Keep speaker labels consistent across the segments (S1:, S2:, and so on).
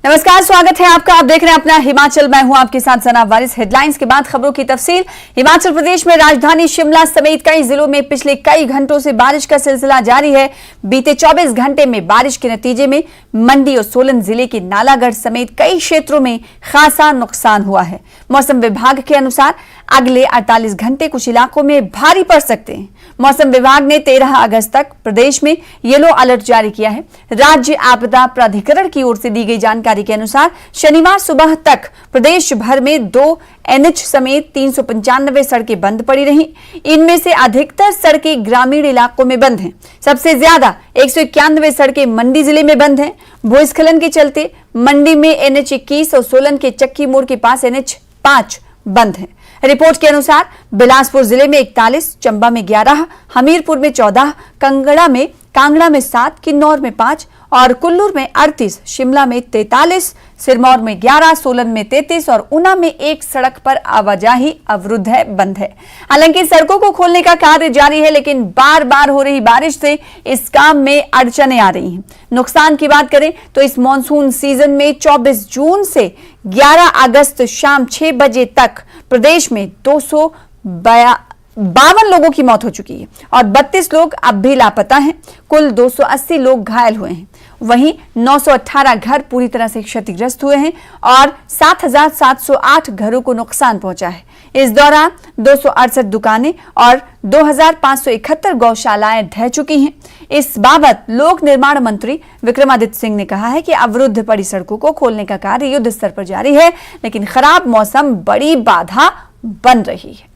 S1: नमस्कार, स्वागत है आपका। आप देख रहे हैं अपना हिमाचल। मैं हूं आपके साथ सना वारिस। हेडलाइंस के बाद खबरों की तफसील। हिमाचल प्रदेश में राजधानी शिमला समेत कई जिलों में पिछले कई घंटों से बारिश का सिलसिला जारी है। बीते 24 घंटे में बारिश के नतीजे में मंडी और सोलन जिले के नालागढ़ समेत कई क्षेत्रों में खासा नुकसान हुआ है। मौसम विभाग के अनुसार अगले 48 घंटे कुछ इलाकों में भारी पड़ सकते हैं। मौसम विभाग ने 13 अगस्त तक प्रदेश में येलो अलर्ट जारी किया है। राज्य आपदा प्राधिकरण की ओर से दी गई जानकारी के अनुसार शनिवार सुबह तक प्रदेश भर में 2 NH समेत 395 सड़कें बंद पड़ी रहीं। इनमें से अधिकतर सड़कें ग्रामीण इलाकों में बंद हैं। सबसे ज्यादा 191 सड़कें मंडी जिले में बंद हैं। भूस्खलन के चलते मंडी में NH 21 और सोलन के चक्की मोड़ के पास NH 5 बंद है। रिपोर्ट के अनुसार बिलासपुर जिले में 41, चंबा में 11, हमीरपुर में 14, कांगड़ा में 7, किन्नौर में 5 और कुल्लू में 38, शिमला में 43, सिरमौर में 11, सोलन में 33 और ऊना में 1 सड़क पर आवाजाही अवरुद्ध है, बंद है। हालांकि सड़कों को खोलने का कार्य जारी है, लेकिन बार बार हो रही बारिश से इस काम में अड़चनें आ रही हैं। नुकसान की बात करें तो इस मानसून सीजन में 24 जून से 11 अगस्त शाम 6 बजे तक प्रदेश में 252 लोगों की मौत हो चुकी है और 32 लोग अब भी लापता हैं। कुल 280 लोग घायल हुए हैं। वहीं 918 घर पूरी तरह से क्षतिग्रस्त हुए हैं और 7,708 घरों को नुकसान पहुंचा है। इस दौरान 268 दुकानें और 2,571 गौशालाएं ढह चुकी हैं। इस बाबत लोक निर्माण मंत्री विक्रमादित्य सिंह ने कहा है कि अवरुद्ध पड़ी सड़कों को खोलने का कार्य युद्ध स्तर पर जारी है, लेकिन खराब मौसम बड़ी बाधा बन रही है।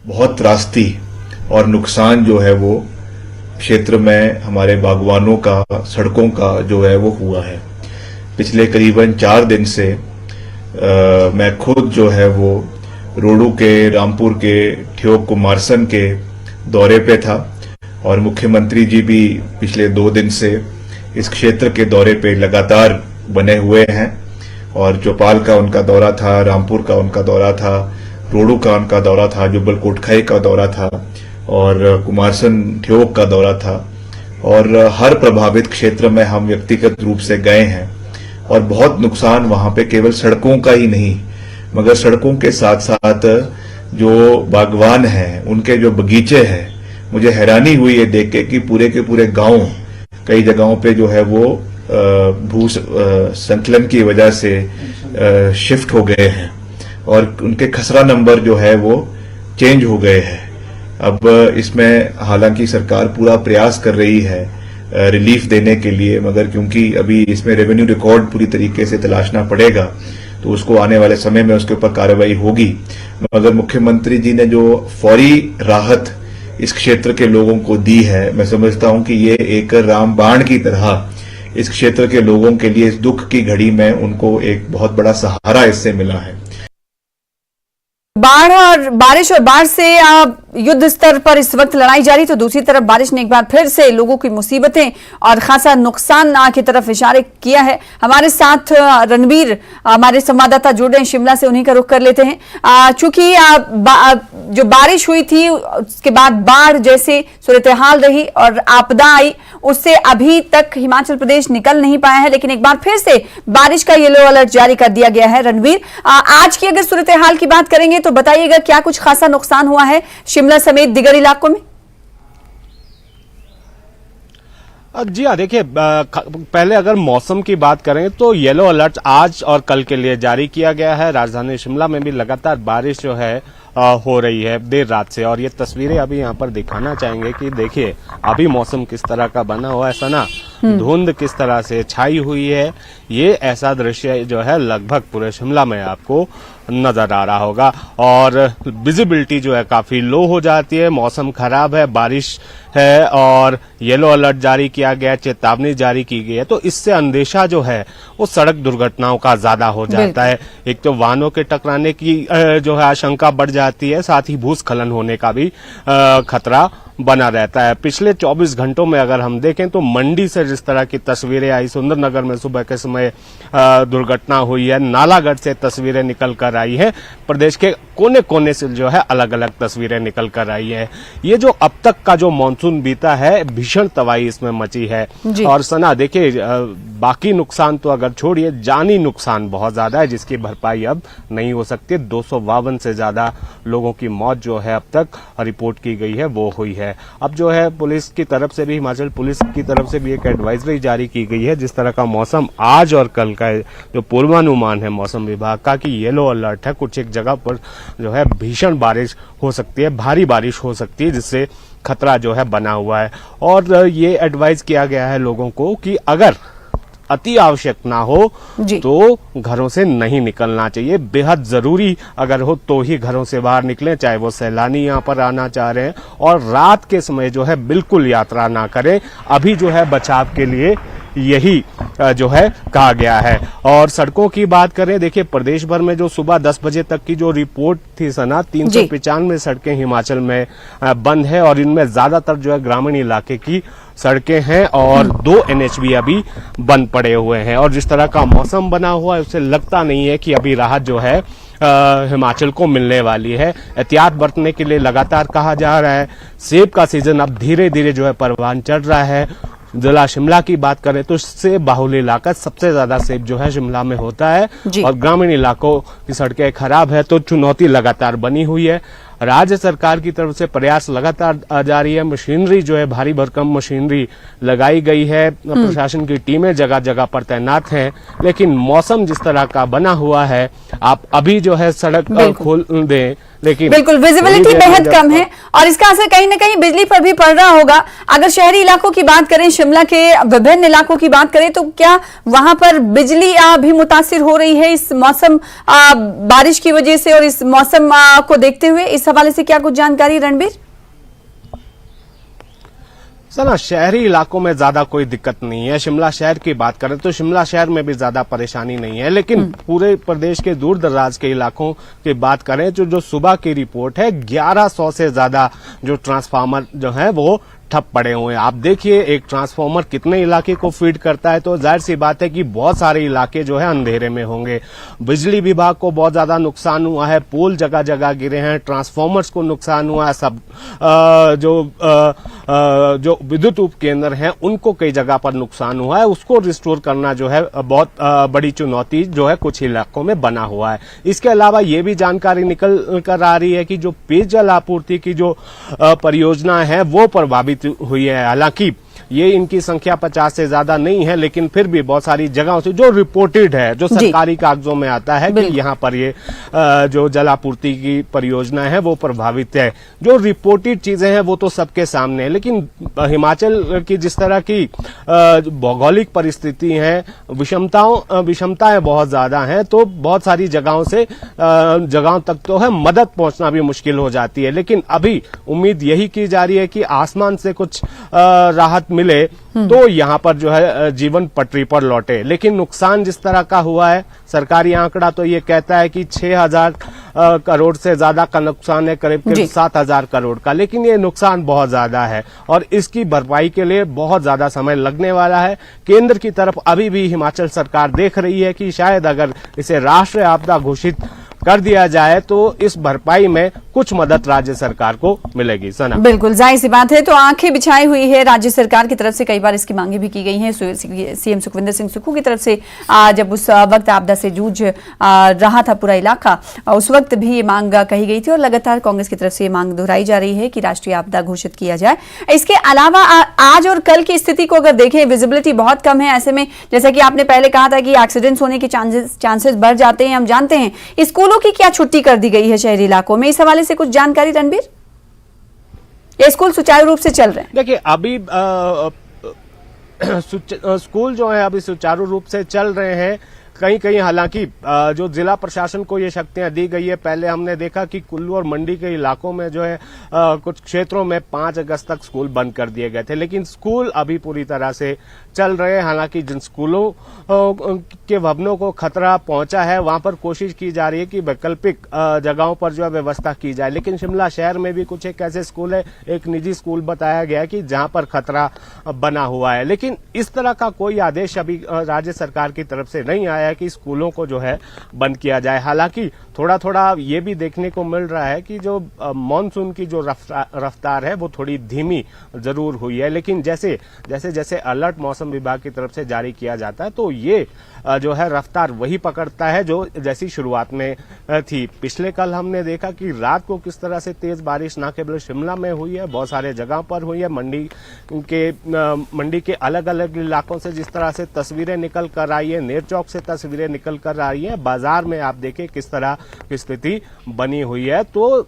S2: बहुत त्रासदी और नुकसान जो है वो क्षेत्र में हमारे बागवानों का, सड़कों का जो है वो हुआ है। पिछले करीबन 4 दिन से मैं खुद जो है वो रोडू के, रामपुर के, ठियोग कुमारसन के दौरे पे था और मुख्यमंत्री जी भी पिछले 2 दिन से इस क्षेत्र के दौरे पे लगातार बने हुए हैं और चौपाल का उनका दौरा था, रामपुर का उनका दौरा था, रोडू का उनका दौरा था, जुब्बल कोटखाई का दौरा था और कुमारसन ठियोग का दौरा था और हर प्रभावित क्षेत्र में हम व्यक्तिगत रूप से गए हैं और बहुत नुकसान वहां पे केवल सड़कों का ही नहीं मगर सड़कों के साथ साथ जो बागवान हैं, उनके जो बगीचे हैं, मुझे हैरानी हुई है देख के कि के पूरे गांव कई जगहों पे जो है वो भू संकलन की वजह से शिफ्ट हो गए हैं और उनके खसरा नंबर जो है वो चेंज हो गए हैं। अब इसमें हालांकि सरकार पूरा प्रयास कर रही है रिलीफ देने के लिए, मगर क्योंकि अभी इसमें रेवेन्यू रिकॉर्ड पूरी तरीके से तलाशना पड़ेगा तो उसको आने वाले समय में उसके ऊपर कार्रवाई होगी। मगर मुख्यमंत्री जी ने जो फौरी राहत इस क्षेत्र के लोगों को दी है, मैं समझता हूं कि ये एक रामबाण की तरह इस क्षेत्र के लोगों के लिए इस दुख की घड़ी में उनको एक बहुत बड़ा सहारा इससे मिला है।
S1: बारिश और बाढ़ से युद्ध स्तर पर इस वक्त लड़ाई जारी, तो दूसरी तरफ बारिश ने एक बार फिर से लोगों की मुसीबतें और खासा नुकसान की तरफ इशारे किया है। हमारे साथ रणवीर हमारे संवाददाता जुड़ रहे हैं शिमला से, उन्हीं का रुख कर लेते हैं। चूंकि जो बारिश हुई थी उसके बाद बाढ़ जैसे सूरत हाल रही और आपदा आई, उससे अभी तक हिमाचल प्रदेश निकल नहीं पाया है, लेकिन एक बार फिर से बारिश का येलो अलर्ट जारी कर दिया गया है। रणवीर, आज की अगर सूरत हाल की बात करेंगे तो बताइएगा क्या कुछ खासा नुकसान हुआ है शिमला समेत दिगर इलाकों में?
S3: जी हाँ, देखिए पहले अगर मौसम की बात करें तो येलो अलर्ट आज और कल के लिए जारी किया गया है। राजधानी शिमला में भी लगातार बारिश जो है हो रही है देर रात से और ये तस्वीरें अभी यहाँ पर दिखाना चाहेंगे कि देखिए अभी मौसम किस तरह का बना हुआ है, सना धुंध किस तरह से छाई हुई है। ये ऐसा दृश्य जो है लगभग पूरे शिमला में आपको नजर आ रहा होगा और विजिबिलिटी जो है काफी लो हो जाती है। मौसम खराब है, बारिश है और येलो अलर्ट जारी किया गया, चेतावनी जारी की गई है, तो इससे अंदेशा जो है वो सड़क दुर्घटनाओं का ज्यादा हो जाता है। एक तो वाहनों के टकराने की जो है आशंका बढ़ जाती है, साथ ही भूस्खलन होने का भी खतरा बना रहता है। पिछले 24 घंटों में अगर हम देखें तो मंडी से जिस तरह की तस्वीरें आई, सुंदरनगर में सुबह के समय दुर्घटना हुई है, नालागढ़ से तस्वीरें निकल कर आई है, प्रदेश के कोने कोने से जो है अलग अलग तस्वीरें निकल कर आई है। ये जो अब तक का जो मानसून बीता है, भीषण तबाही इसमें मची है। और सना देखिए, बाकी नुकसान तो अगर छोड़िए, जानी नुकसान बहुत ज्यादा है जिसकी भरपाई अब नहीं हो सकती। 252 से ज्यादा लोगों की मौत जो है अब तक रिपोर्ट की गई है वो हुई है। अब जो है पुलिस की तरफ से भी, हिमाचल पुलिस की तरफ से भी एक एडवाइजरी जारी की गई है। जिस तरह का मौसम आज और कल का जो पूर्वानुमान है मौसम विभाग का कि येलो अलर्ट है, कुछ एक जगह पर जो है भीषण बारिश हो सकती है, भारी बारिश हो सकती है, जिससे खतरा जो है बना हुआ है। और ये एडवाइज किया गया है लोगों को कि अगर अति आवश्यक ना हो तो घरों से नहीं निकलना चाहिए। बेहद जरूरी अगर हो तो ही घरों से बाहर निकलें, चाहे वो सैलानी यहाँ पर आना चाह रहे हैं। और रात के समय जो है बिल्कुल यात्रा ना करें। अभी जो है बचाव के लिए यही जो है कहा गया है। और सड़कों की बात करें, देखिए प्रदेश भर में जो सुबह 10 बजे तक की जो रिपोर्ट थी सना, 395 सड़कें हिमाचल में बंद है और इनमें ज्यादातर जो है ग्रामीण इलाके की सड़कें हैं और 2 NH भी अभी बंद पड़े हुए हैं। और जिस तरह का मौसम बना हुआ है उससे लगता नहीं है कि अभी राहत जो है हिमाचल को मिलने वाली है। एहतियात बरतने के लिए लगातार कहा जा रहा है। सेब का सीजन अब धीरे धीरे जो है परवान चढ़ रहा है। जिला शिमला की बात करें तो सेब बाहुल्य इलाका, सबसे ज्यादा सेब जो है शिमला में होता है और ग्रामीण इलाकों की सड़कें खराब है तो चुनौती लगातार बनी हुई है। राज्य सरकार की तरफ से प्रयास लगातार जारी है। मशीनरी जो है, भारी भरकम मशीनरी लगाई गई है, प्रशासन की टीमें जगह जगह पर तैनात हैं। लेकिन मौसम जिस तरह का बना हुआ है, आप अभी जो है सड़क खोल दें, लेकिन
S1: बिल्कुल विजिबिलिटी बेहद कम है और इसका असर कहीं ना कहीं बिजली पर भी पड़ रहा होगा। अगर शहरी इलाकों की बात करें, शिमला के विभिन्न इलाकों की बात करें, तो क्या वहां पर बिजली भी मुतासिर हो रही है इस मौसम बारिश की वजह से? और इस मौसम को देखते हुए इस हवाले से क्या कुछ जानकारी रणबीर?
S3: सना, शहरी इलाकों में ज्यादा कोई दिक्कत नहीं है। शिमला शहर की बात करें तो शिमला शहर में भी ज्यादा परेशानी नहीं है, लेकिन पूरे प्रदेश के दूर दराज के इलाकों की बात करें तो जो सुबह की रिपोर्ट है, 1100 से ज्यादा जो ट्रांसफार्मर जो है वो ठप पड़े हुए हैं। आप देखिए एक ट्रांसफार्मर कितने इलाके को फीड करता है, तो जाहिर सी बात है कि बहुत सारे इलाके जो है अंधेरे में होंगे। बिजली विभाग को बहुत ज्यादा नुकसान हुआ है, पोल जगह जगह गिरे हैं, ट्रांसफार्मर्स को नुकसान हुआ है, सब जो विद्युत उपकेंद्र हैं उनको कई जगह पर नुकसान हुआ है। उसको रिस्टोर करना जो है बहुत बड़ी चुनौती जो है कुछ इलाकों में बना हुआ है। इसके अलावा ये भी जानकारी निकल कर आ रही है कि जो पेयजल आपूर्ति की जो परियोजना है वो प्रभावित हुई है। हालांकि ये इनकी संख्या 50 से ज्यादा नहीं है, लेकिन फिर भी बहुत सारी जगहों से जो रिपोर्टेड है, जो सरकारी कागजों में आता है कि यहाँ पर ये जो जलापूर्ति की परियोजना है वो प्रभावित है। जो रिपोर्टेड चीजें हैं वो तो सबके सामने है, लेकिन हिमाचल की जिस तरह की भौगोलिक परिस्थिति है, विषमताएं बहुत ज्यादा हैं, तो बहुत सारी जगहों तक तो है मदद पहुंचना भी मुश्किल हो जाती है। लेकिन अभी उम्मीद यही की जा रही है कि आसमान से कुछ राहत मिले तो यहाँ पर जो है जीवन पटरी पर लौटे। लेकिन नुकसान जिस तरह का हुआ है, सरकारी आंकड़ा तो ये कहता है कि 6000 करोड़ से ज्यादा का नुकसान है, करीब 7000 करोड़ का। लेकिन ये नुकसान बहुत ज्यादा है और इसकी भरपाई के लिए बहुत ज्यादा समय लगने वाला है। केंद्र की तरफ अभी भी हिमाचल सरकार देख रही है कि शायद अगर इसे राष्ट्रीय आपदा घोषित कर दिया जाए तो इस भरपाई में कुछ मदद राज्य सरकार को मिलेगी। सना, बिल्कुल
S1: जाहिर सी बात है, तो आंखें बिछाई हुई है राज्य सरकार की तरफ से। कई बार इसकी मांगे भी की गई हैं सीएम सुखविंदर सिंह सुक्खू की तरफ से। जब उस वक्त आपदा से जूझ रहा था पूरा इलाका, उस वक्त भी ये मांग कही गई थी और लगातार कांग्रेस की तरफ से ये मांग दोहराई जा रही है कि राष्ट्रीय आपदा घोषित किया जाए। इसके अलावा आज और कल की स्थिति को अगर देखें, विजिबिलिटी बहुत कम है। ऐसे में जैसा कि आपने पहले कहा था कि एक्सीडेंट्स होने के चांसेस बढ़ जाते हैं, हम जानते हैं। स्कूलों की क्या छुट्टी कर दी गई है शहरी इलाकों में, इस हवाले से कुछ जानकारी रणबीर? ये स्कूल सुचारू रूप से चल रहे हैं?
S3: देखिए अभी स्कूल जो है अभी सुचारू रूप से चल रहे हैं। कहीं कहीं हालांकि जो जिला प्रशासन को ये शक्तियां दी गई है। पहले हमने देखा कि कुल्लू और मंडी के इलाकों में जो है कुछ क्षेत्रों में 5 अगस्त तक स्कूल बंद कर दिए गए थे, लेकिन स्कूल अभी पूरी तरह से चल रहे हैं। हालांकि जिन स्कूलों के भवनों को खतरा पहुंचा है वहां पर कोशिश की जा रही है कि वैकल्पिक जगहों पर जो है व्यवस्था की जाए, लेकिन शिमला शहर में भी कुछ एक ऐसे स्कूल है, एक निजी स्कूल बताया गया है कि जहां पर खतरा बना हुआ है, लेकिन इस तरह का कोई आदेश अभी राज्य सरकार की तरफ से नहीं आया है कि स्कूलों को जो है बंद किया जाए। हालांकि थोड़ा थोड़ा ये भी देखने को मिल रहा है कि जो मॉनसून की जो रफ्तार है वो थोड़ी धीमी जरूर हुई है, लेकिन जैसे जैसे अलर्ट मौसम विभाग की तरफ से जारी किया जाता है तो ये जो है रफ्तार वही पकड़ता है जो जैसी शुरुआत में थी। पिछले कल हमने देखा कि रात को किस तरह से तेज बारिश न केवल शिमला में हुई है, बहुत सारे जगह पर हुई है। मंडी के अलग अलग इलाकों से जिस तरह से तस्वीरें निकल कर आई है, नेर चौक से तस्वीरें निकल कर आई है, बाजार में आप देखें किस तरह की स्थिति बनी हुई है। तो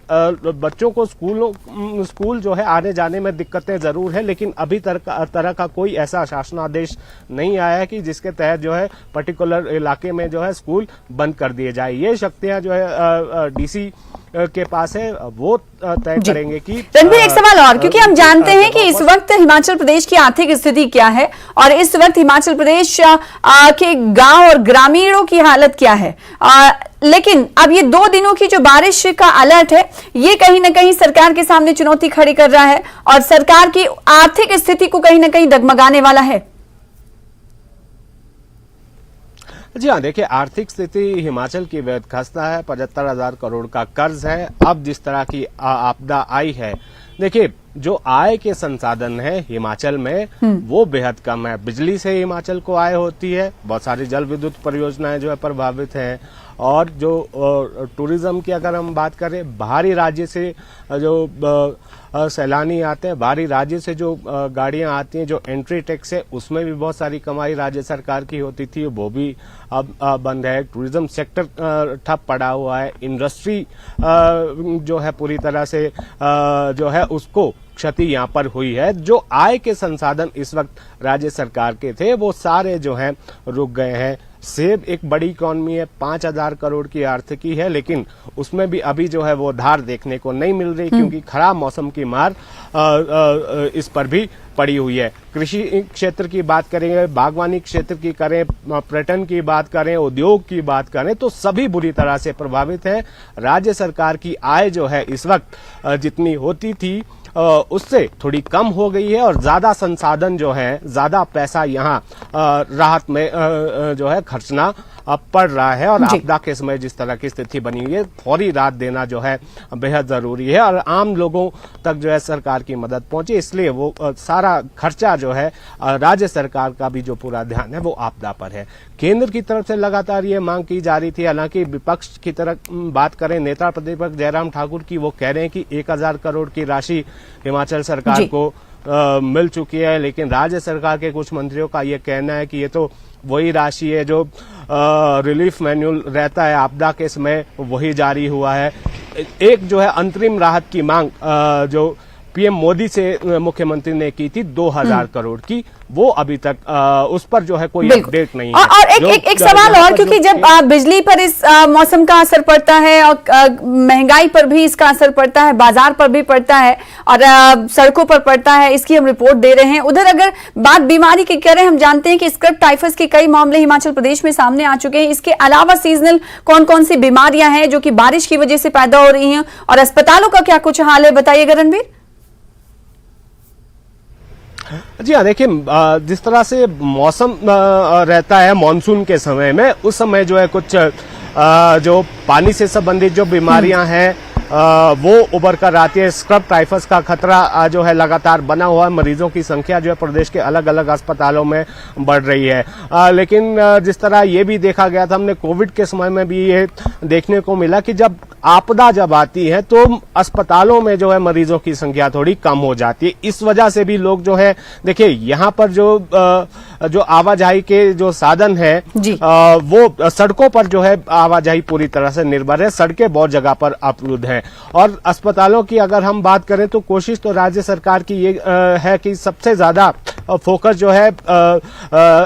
S3: बच्चों को स्कूल जो है आने जाने में दिक्कतें जरूर है, लेकिन अभी तरह का कोई ऐसा शासनादेश नहीं आया है कि जिसके तहत जो है पर्टिकुलर इलाके में जो है स्कूल बंद कर दिए जाए। ये शक्तियां जो है डीसी के पास है, वो तय करेंगे कि
S1: रणबीर, एक सवाल और, क्योंकि हम जानते हैं कि इस वक्त हिमाचल प्रदेश की आर्थिक स्थिति क्या है और इस वक्त हिमाचल प्रदेश के गांव और ग्रामीणों की हालत क्या है, लेकिन अब ये 2 दिनों की जो बारिश का अलर्ट है ये कहीं ना कहीं सरकार के सामने चुनौती खड़ी कर रहा है और सरकार की आर्थिक स्थिति को कहीं ना कहीं डगमगाने वाला है।
S3: जी हाँ, देखिए आर्थिक स्थिति हिमाचल की बेहद खस्ता है। 75,000 करोड़ का कर्ज है। अब जिस तरह की आपदा आई है, देखिए जो आय के संसाधन है हिमाचल में वो बेहद कम है। बिजली से हिमाचल को आय होती है, बहुत सारी जल विद्युत परियोजनाएं जो है प्रभावित हैं, और जो टूरिज्म की अगर हम बात करें, बाहरी राज्य से जो सैलानी आते हैं, बाहरी राज्य से जो गाड़ियां आती हैं, जो एंट्री टैक्स है उसमें भी बहुत सारी कमाई राज्य सरकार की होती थी, वो भी अब बंद है। टूरिज्म सेक्टर ठप पड़ा हुआ है। इंडस्ट्री जो है पूरी तरह से जो है उसको क्षति यहाँ पर हुई है। जो आय के संसाधन इस वक्त राज्य सरकार के थे वो सारे जो हैं रुक गए हैं। सेब एक बड़ी इकॉनमी है, 5,000 करोड़ की आर्थिकी है, लेकिन उसमें भी अभी जो है वो धार देखने को नहीं मिल रही, क्योंकि खराब मौसम की मार इस पर भी पड़ी हुई है। कृषि क्षेत्र की बात करेंगे, बागवानी क्षेत्र की करें, पर्यटन की बात करें, उद्योग की बात करें, तो सभी बुरी तरह से प्रभावित है। राज्य सरकार की आय जो है इस वक्त जितनी होती थी उससे थोड़ी कम हो गई है और ज्यादा संसाधन जो है, ज्यादा पैसा यहाँ राहत में जो है खर्चना पड़ रहा है। और आपदा के समय जिस तरह की स्थिति बनी हुई है, फौरी राहत देना जो है बेहद जरूरी है और आम लोगों तक जो है सरकार की मदद पहुंचे, इसलिए वो सारा खर्चा जो है राज्य सरकार का भी जो पूरा ध्यान है वो आपदा पर है। केंद्र की तरफ से लगातार ये मांग की जा रही थी। हालांकि विपक्ष की तरफ बात करें, नेता प्रतिपक्ष जयराम ठाकुर की, वो कह रहे हैं कि 1,000 करोड़ की राशि हिमाचल सरकार को मिल चुकी है, लेकिन राज्य सरकार के कुछ मंत्रियों का ये कहना है कि ये तो वही राशि है जो रिलीफ मैनुअल रहता है आपदा के समय, वही जारी हुआ है। एक जो है अंतरिम राहत की मांग जो पीएम मोदी से मुख्यमंत्री ने की थी 2,000 करोड़ की, वो अभी तक उस पर जो है कोई अपडेट नहीं है।
S1: और एक सवाल और, क्योंकि जब बिजली पर इस मौसम का असर पड़ता है और महंगाई पर भी इसका असर पड़ता है, बाजार पर भी पड़ता है और सड़कों पर पड़ता है, इसकी हम रिपोर्ट दे रहे हैं। उधर अगर बात बीमारी की करें, हम जानते हैं कि स्क्रब टाइफस के कई मामले हिमाचल प्रदेश में सामने आ चुके हैं। इसके अलावा सीजनल कौन कौन सी बीमारियां हैं जो कि बारिश की वजह से पैदा हो रही हैं और अस्पतालों का क्या कुछ हाल है, बताइएगा रणबीर।
S3: जी हाँ, देखिए जिस तरह से मौसम रहता है मानसून के समय में, उस समय जो है कुछ जो पानी से संबंधित जो बीमारियां हैं वो उभर कर आती है। स्क्रब टाइफस का खतरा जो है लगातार बना हुआ है। मरीजों की संख्या जो है प्रदेश के अलग अलग अस्पतालों में बढ़ रही है, लेकिन जिस तरह ये भी देखा गया था, हमने कोविड के समय में भी ये देखने को मिला कि जब आपदा जब आती है तो अस्पतालों में जो है मरीजों की संख्या थोड़ी कम हो जाती है। इस वजह से भी लोग जो है, देखिए यहाँ पर जो आवाजाही के जो साधन है वो सड़कों पर जो है आवाजाही पूरी तरह से निर्भर है। सड़कें बहुत जगह पर अवरुद्ध है और अस्पतालों की अगर हम बात करें तो कोशिश तो राज्य सरकार की ये है कि सबसे ज्यादा फोकस जो है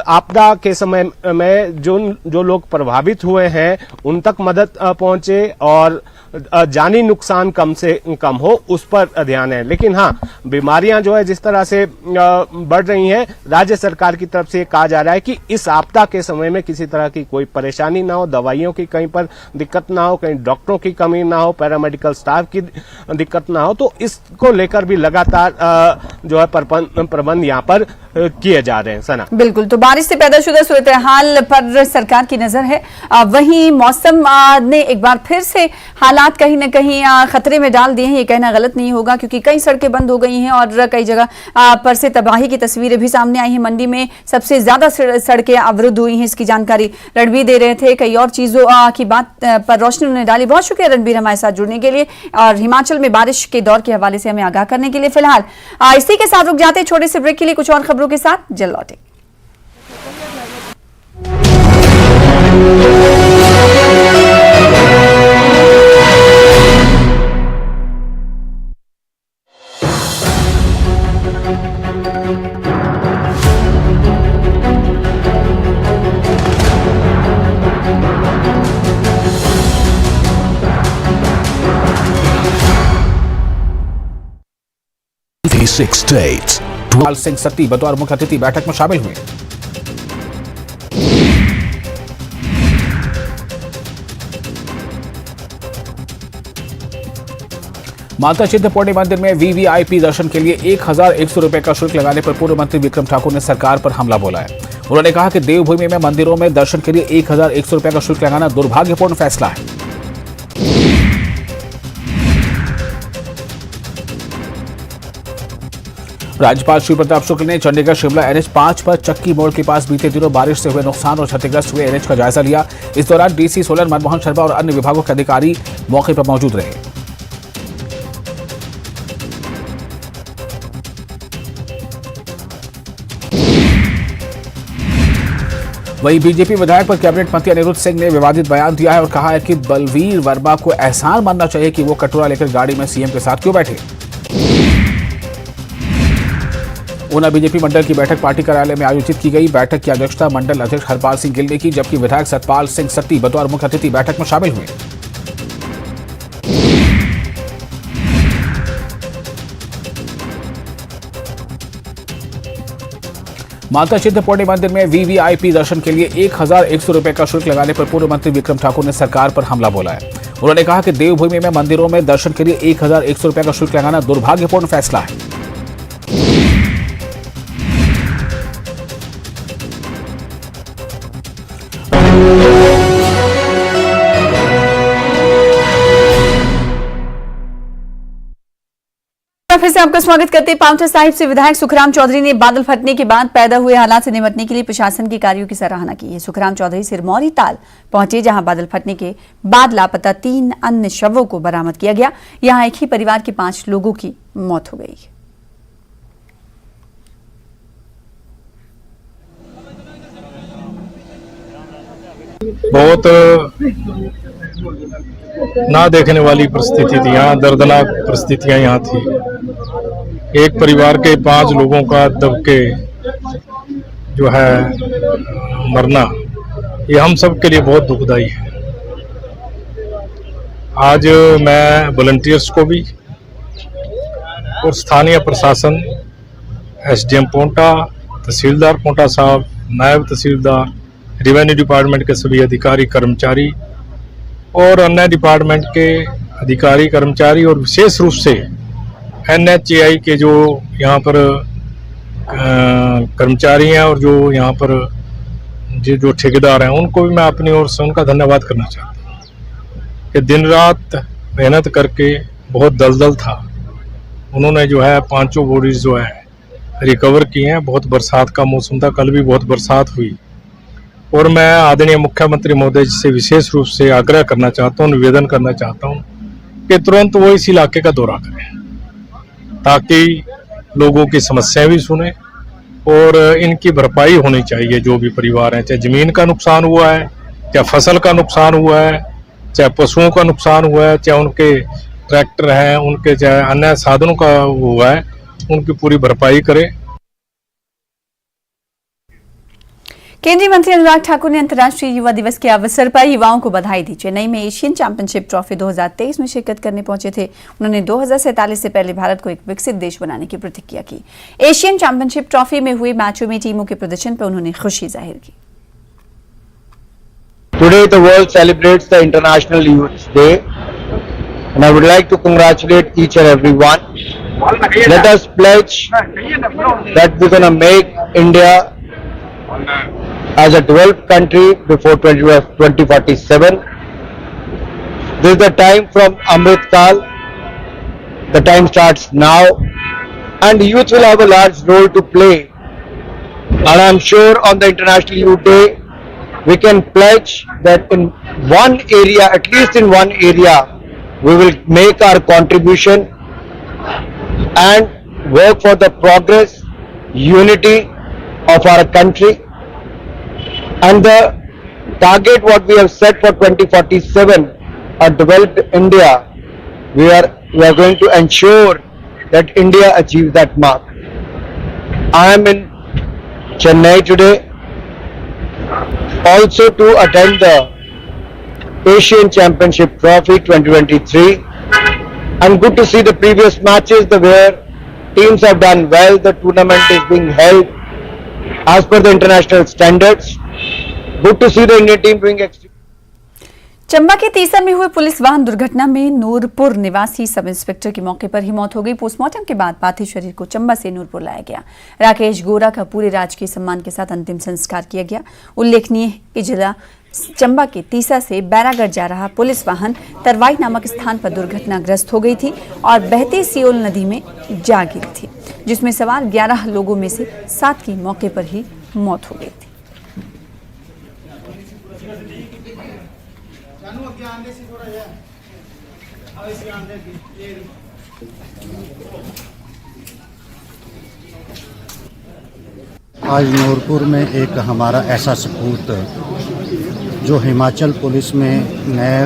S3: आपदा के समय में जो लोग प्रभावित हुए हैं उन तक मदद पहुंचे और जानी नुकसान कम से कम हो, उस पर ध्यान है। लेकिन हाँ, बीमारियां जो है जिस तरह से बढ़ रही हैं, राज्य सरकार की तरफ से कहा जा रहा है कि इस आपदा के समय में किसी तरह की कोई परेशानी ना हो, दवाइयों की कहीं पर दिक्कत ना हो, कहीं डॉक्टरों की कमी ना हो, पैरामेडिकल स्टाफ की दिक्कत ना हो। तो इसको लेकर भी लगातार जो है प्रबंध यहाँ पर किए जा रहे हैं। सना,
S1: बिल्कुल, तो बारिश से पैदाशुदा सूरत हाल पर सरकार की नजर है। वहीं मौसम ने एक बार फिर से हालात कहीं ना कहीं खतरे में डाल दिए हैं, ये कहना गलत नहीं होगा, क्योंकि कई सड़कें बंद हो गई हैं और कई जगह पर से तबाही की तस्वीरें भी सामने आई हैं। मंडी में सबसे ज्यादा सड़कें अवरुद्ध हुई हैं, इसकी जानकारी रणबीर दे रहे थे। कई और चीजों की बात पर रोशनी उन्होंने डाली। बहुत शुक्रिया रणबीर हमारे साथ जुड़ने के लिए और हिमाचल में बारिश के दौर के हवाले से हमें आगाह करने के लिए। फिलहाल इसी के साथ रुक जाते छोटे से ब्रेक के लिए, कुछ और खबरों के साथ जल्द लौटें।
S4: Six states. लाल सिंह सत्ती बतौर मुख्य अतिथि बैठक में शामिल हुए। माता चिंतपूर्णी मंदिर में वीवीआईपी दर्शन के लिए 1100 रुपए का शुल्क लगाने पर पूर्व मंत्री विक्रम ठाकुर ने सरकार पर हमला बोला है। उन्होंने कहा कि देवभूमि में मंदिरों में दर्शन के लिए 1100 रुपए का शुल्क लगाना दुर्भाग्यपूर्ण फैसला है। राज्यपाल श्री प्रताप शुक्ल ने चंडीगढ़ शिमला NH5 पर चक्की मोड़ के पास बीते दिनों बारिश से हुए नुकसान और क्षतिग्रस्त हुए NH का जायजा लिया। इस दौरान डीसी सोलन मनमोहन शर्मा और अन्य विभागों के अधिकारी मौके पर मौजूद रहे। वहीं बीजेपी विधायक पर कैबिनेट मंत्री अनिरुद्ध सिंह ने विवादित बयान दिया है और कहा है कि बलवीर वर्मा को एहसान मानना चाहिए कि वो कटोरा लेकर गाड़ी में सीएम के साथ क्यों बैठे। ऊना बीजेपी मंडल की बैठक पार्टी कार्यालय में आयोजित की गई। बैठक की अध्यक्षता मंडल अध्यक्ष हरपाल सिंह गिल ने की, जबकि विधायक सतपाल सिंह सत्ती बतौर मुख्य अतिथि बैठक में शामिल हुए। माता चिंतपूर्णी मंदिर में वीवीआईपी दर्शन के लिए 1100 रुपए का शुल्क लगाने पर पूर्व मंत्री विक्रम ठाकुर ने सरकार पर हमला बोला है। उन्होंने कहा कि देवभूमि में मंदिरों में दर्शन के लिए 1100 रुपए का शुल्क लगाना दुर्भाग्यपूर्ण फैसला है।
S1: फिर से आपका स्वागत करते हैं। पांवटा साहिब से विधायक सुखराम चौधरी ने बादल फटने के बाद पैदा हुए हालात से निपटने के लिए प्रशासन के कार्यों की सराहना की है। सुखराम चौधरी सिरमौरी ताल पहुंचे, जहां बादल फटने के बाद लापता 3 अन्य शवों को बरामद किया गया। यहां एक ही परिवार के 5 लोगों की मौत हो गई।
S5: बहुत ना देखने वाली परिस्थिति थी यहाँ, दर्दनाक परिस्थितियां यहाँ थी। एक परिवार के 5 लोगों का दबके जो है मरना, ये हम सब के लिए बहुत दुखदाई है। आज मैं वॉलंटियर्स को भी और स्थानीय प्रशासन, SDM पोंटा, तहसीलदार पोंटा साहब, नायब तहसीलदार, रेवेन्यू डिपार्टमेंट के सभी अधिकारी कर्मचारी और अन्य डिपार्टमेंट के अधिकारी कर्मचारी और विशेष रूप से NHAI के जो यहाँ पर कर्मचारी हैं और जो यहाँ पर जो ठेकेदार हैं, उनको भी मैं अपनी ओर से उनका धन्यवाद करना चाहता हूँ कि दिन रात मेहनत करके, बहुत दलदल था, उन्होंने जो है 5 बॉडीज जो है रिकवर की हैं। बहुत बरसात का मौसम था, कल भी बहुत बरसात हुई और मैं आदरणीय मुख्यमंत्री महोदय जी से विशेष रूप से आग्रह करना चाहता हूँ, निवेदन करना चाहता हूँ कि तुरंत वो इस इलाके का दौरा करें ताकि लोगों की समस्याएं भी सुने और इनकी भरपाई होनी चाहिए। जो भी परिवार हैं, चाहे जमीन का नुकसान हुआ है, चाहे फसल का नुकसान हुआ है, चाहे पशुओं का नुकसान हुआ है, चाहे उनके ट्रैक्टर हैं, उनके चाहे अन्य साधनों का हुआ है, उनकी पूरी भरपाई करे।
S1: केंद्रीय मंत्री अनुराग ठाकुर ने अंतर्राष्ट्रीय युवा दिवस के अवसर पर युवाओं को बधाई दी। चेन्नई में एशियन चैंपियनशिप ट्रॉफी 2023 में शिरकत करने पहुंचे थे। उन्होंने 2047 से पहले भारत को एक विकसित देश बनाने की प्रतिज्ञा की। एशियन चैंपियनशिप ट्रॉफी में हुए मैचों में टीमों के प्रदर्शन पर उन्होंने खुशी जाहिर की।
S6: Today the world celebrates the International Youth Day, and I would like to congratulate each and every one. Let us pledge that we're going to make India as a developed country before 2047. This is the time from Amrit Kal. The time starts now, and the youth will have a large role to play. And I'm sure on the International Youth Day, we can pledge that in one area, at least in one area, we will make our contribution and work for the progress, unity of our country. And the target what we have set for 2047, a developed India, we are going to ensure that India achieves that mark. I am in Chennai today also to attend the Asian Championship Trophy 2023, and good to see the previous matches where teams have done well. The tournament is being held as per the international standards. Good to see the Indian team doing extremely.
S1: Chamba के तीसा में हुए police वाहन दुर्घटना में नूरपुर निवासी sub inspector की मौके पर ही मौत हो गई। पोस्टमार्टम के बाद पार्थिव शरीर को चंबा से नूरपुर लाया गया। राकेश गोरा का पूरे राजकीय सम्मान के साथ अंतिम संस्कार किया गया। उल्लेखनीय है कि जिला चंबा के तीसा से बैरागढ़ जा रहा पुलिस वाहन तरवाई नामक स्थान पर दुर्घटनाग्रस्त हो गई थी और बहती सियोल नदी में जा गिरी थी, जिसमें सवार 11 लोगों में से 7 की मौके पर ही मौत हो गई थी।
S7: आज नूरपुर में एक हमारा ऐसा सपूत जो हिमाचल पुलिस में नए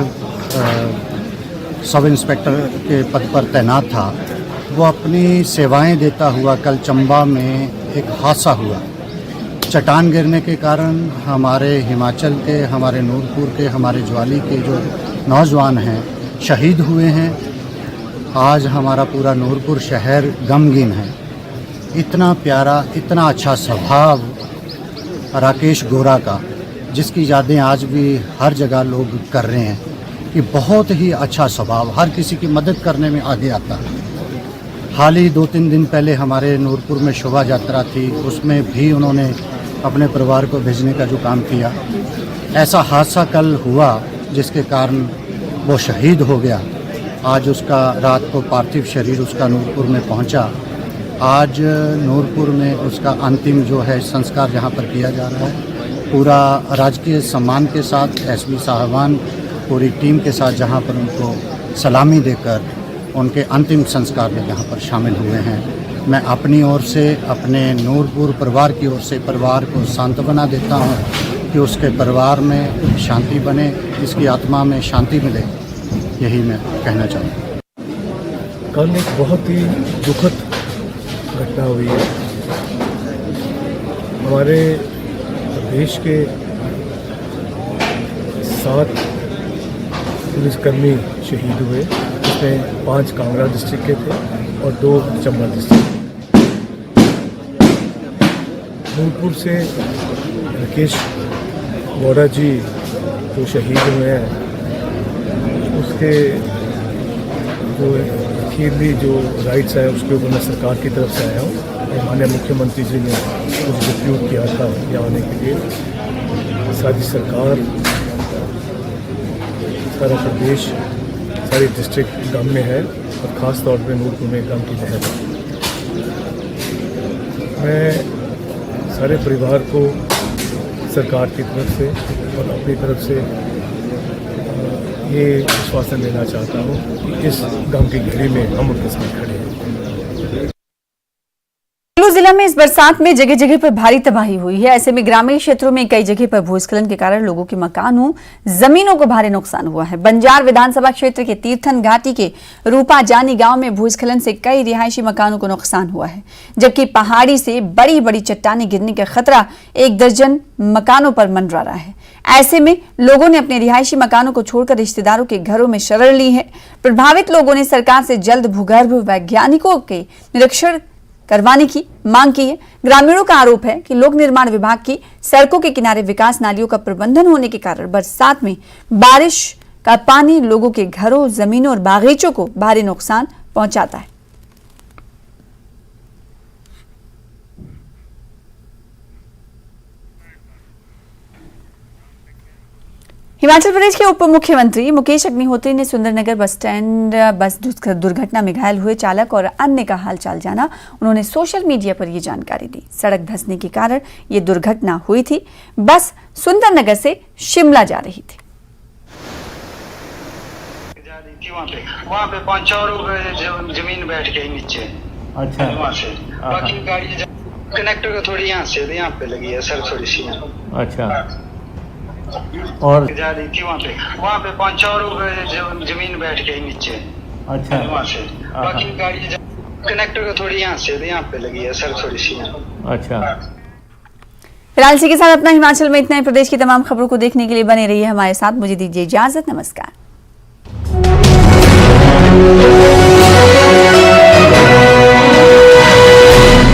S7: सब इंस्पेक्टर के पद पर तैनात था, वो अपनी सेवाएं देता हुआ कल चंबा में एक हादसा हुआ। चट्टान गिरने के कारण हमारे हिमाचल के, हमारे नूरपुर के, हमारे ज्वाली के जो नौजवान हैं शहीद हुए हैं। आज हमारा पूरा नूरपुर शहर गमगीन है। इतना प्यारा, इतना अच्छा स्वभाव राकेश गोरा का, जिसकी यादें आज भी हर जगह लोग कर रहे हैं कि बहुत ही अच्छा स्वभाव, हर किसी की मदद करने में आगे आता है। हाल ही 2-3 दिन पहले हमारे नूरपुर में शोभा यात्रा थी, उसमें भी उन्होंने अपने परिवार को भेजने का जो काम किया। ऐसा हादसा कल हुआ जिसके कारण वो शहीद हो गया। आज उसका रात को पार्थिव शरीर उसका नूरपुर में पहुंचा। आज नूरपुर में उसका अंतिम जो है संस्कार जहां पर किया जा रहा है, पूरा राजकीय सम्मान के साथ एसपी साहबान पूरी टीम के साथ जहां पर उनको सलामी देकर उनके अंतिम संस्कार में जहां पर शामिल हुए हैं। मैं अपनी ओर से, अपने नूरपुर परिवार की ओर से परिवार को सांत्वना देता हूं कि उसके परिवार में शांति बने, इसकी आत्मा में शांति मिले, यही मैं कहना चाहूँगा।
S5: कल एक बहुत ही दुखद घटना हुई है। हमारे देश के 7 पुलिसकर्मी शहीद हुए, जिसमें 5 कांगड़ा डिस्ट्रिक्ट के थे और 2 चंबा डिस्ट्रिक्ट। नूरपुर से राकेश गोरा जी जो शहीद हुए हैं, उसके जो अखीरली जो राइट्स है उसके ऊपर मैं सरकार की तरफ से आया हूँ और माननीय मुख्यमंत्री जी ने मुझे डिप्यूट किया था यहाँ आने के लिए। सारी सरकार, सारा प्रदेश, सारी डिस्ट्रिक्ट गम में है और ख़ास तौर पे नूरपुर में गम की लहर है। मैं सारे परिवार को सरकार की तरफ से और अपनी तरफ से ये आश्वासन देना चाहता हूँ कि इस गम की घड़ी में हम उनके साथ खड़े हैं।
S1: जिला में इस बरसात में जगह जगह पर भारी तबाही हुई है। ऐसे में ग्रामीण क्षेत्रों में कई जगह पर भूस्खलन के कारण लोगों के मकानों, जमीनों को भारी नुकसान हुआ है। बंजार विधानसभा क्षेत्र के तीर्थन घाटी के रूपा जानी गांव में भूस्खलन से कई रिहायशी मकानों को नुकसान हुआ है, जबकि पहाड़ी से बड़ी बड़ी चट्टानें गिरने का खतरा 1 दर्जन मकानों पर मंडरा रहा है। ऐसे में लोगों ने अपने रिहायशी मकानों को छोड़कर रिश्तेदारों के घरों में शरण ली है। प्रभावित लोगों ने सरकार से जल्द भूगर्भ वैज्ञानिकों के निरीक्षण करवाने की मांग की है। ग्रामीणों का आरोप है कि लोक निर्माण विभाग की सड़कों के किनारे विकास नालियों का प्रबंधन होने के कारण बरसात में बारिश का पानी लोगों के घरों, जमीनों और बागीचों को भारी नुकसान पहुंचाता है। हिमाचल प्रदेश के उप मुख्यमंत्री मुकेश अग्निहोत्री ने सुंदरनगर बस स्टैंड बस दुर्घटना में घायल हुए चालक और अन्य का हालचाल जाना। उन्होंने सोशल मीडिया पर यह जानकारी दी। सड़क धंसने के कारण यह दुर्घटना हुई थी। बस सुंदरनगर से शिमला जा रही थी।
S8: वहाँ पे 5 और जमीन बैठ गई नीचे। अच्छा, वहाँ से बाकी गाड़ी कनेक्टर का थोड़ी यहाँ से यहाँ पे लगी है सर, थोड़ी सी। अच्छा, और जा रही थी वहाँ पे 5 और जमीन बैठ गई नीचे। अच्छा, वहाँ से बाकी गाड़ी कनेक्टर का थोड़ी यहाँ से यहाँ पे लगी है सर, थोड़ी सी। अच्छा,
S1: फिलहाल इसी के साथ अपना हिमाचल में इतना ही। प्रदेश की तमाम खबरों को देखने के लिए बने रहिए हमारे साथ। मुझे दीजिए इजाजत। नमस्कार।